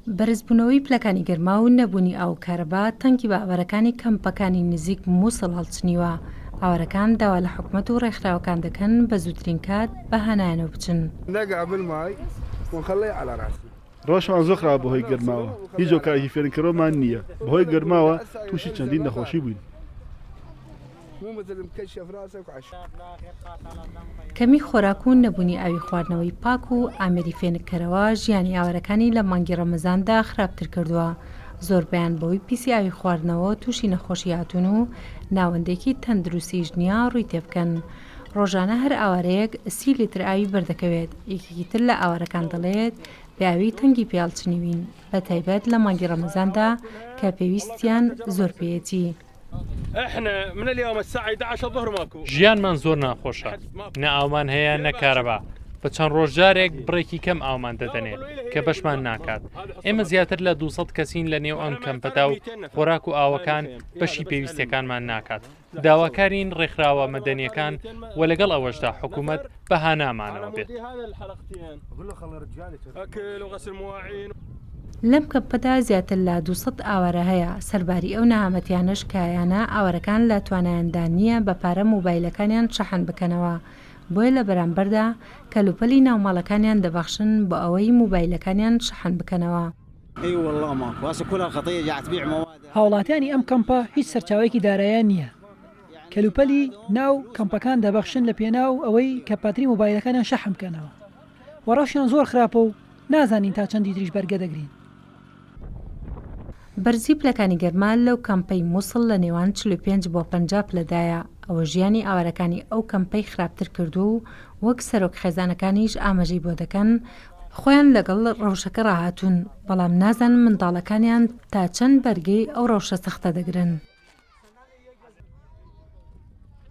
بەرزبوونەوەی پلەکانی گەرما و نەبوونی ئاو کارەبا تەنگی بە ئاوارەکانی کەمپەکانی نزیک مووسڵ هەڵچنیوە. ئاوارەکان داوا لە حکوومەت و ڕێکخراوەکان دەکەن بە زووترین کات بە هەنایەنەوە بچن. ڕۆژمان زۆر خراپ بەهۆی گەرماوە، هیچ جۆکارێکی فێرنکەرەوەمان نییە. بەهۆی گەرماوە تووشی چەندین نەخۆشی بووین. کەمی خۆراک و نەبوونی ئاوی خواردنەوەی پاک و ئامێری فێنکەرەوە ژیانی ئاوارەکانی لە مانگی ڕەمەزاندا خراپتر کردووە. زۆربیان بەوەی پیسی ئاوی خواردنەوە تووشی نەخۆشی هاتوون و ناوەندێکی تەندروستیش نییە ڕووی تێبکەن. ڕۆژانە هەر ئاوارەیەک 30 لیتر ئاوی بەردەکەوێت. یەکێکی تر لە ئاوارەکان دەڵێت بەئاوی تەنگی پێڵچنیوین، بە تایبەت لە مانگی ڕەمەزاندا کە پێویستیان زۆر پێیەتی. ژیانمان زۆر ناخۆشە، نە ئاومان هەیە نە کارەبا. بە چەند ڕۆژجارێک بڕێکی کەم ئاومان دەدەنێت کە بەشمان ناکات. ئێمە زیاتر لە 200 کەسین لە نێو ئەم کەمپەدا و خۆراک و ئاوەکان بەشی پێویستەکانمان ناکات. داواکارین ڕێکخراوە مەدەنیەکان و لەگەڵ ئەوەشدا حکوومەت بەهانامانەوە بێت. لەم کەمپەدا زیاتر لە 200 ئاوارە هەیە. سەرباری ئەو نەهامەتیانەش کایانە ئاوارەکان لە توانایاندا نییە بە پارە موبایلەکانیان شەحن بکەنەوە. بۆیە لە بەرامبەردا کەلوپەلی ناوماڵەکانیان دەبەخشن بە ئەوەی موبایلەکانیان شەحن بکەنەوە. هاوڵاتیانی ئەم کەمپە هیچ سەرچاوێکی داراییان نییە. کەلوپەلی ناو کەمپەکان دەبەخشن لە پێناو ئەوەی کە پاتری موبایلەکانیان شەحن بکەنەوە. وەڕەشیان زۆر خراپە و نازانین تا چەندی تریش بەرگە دەگرین. بەرزی پلەکانی گەرما لەو کەمپەی مووسڵ لە نێوان 45 بۆ 50 پلەدایە. ئەوە ژیانی ئاوارەکانی ئەو کەمپەی خراپتر کردو و وەک سەرۆک خێزانەکانیش ئاماژەی بۆ دەکەن خۆیان لەگەڵ ڕەوشەکە ڕاهاتوون، بەڵام نازانن منداڵەکانیان تا چەند بەرگەی ئەو ڕەوشە سەختە دەگرن.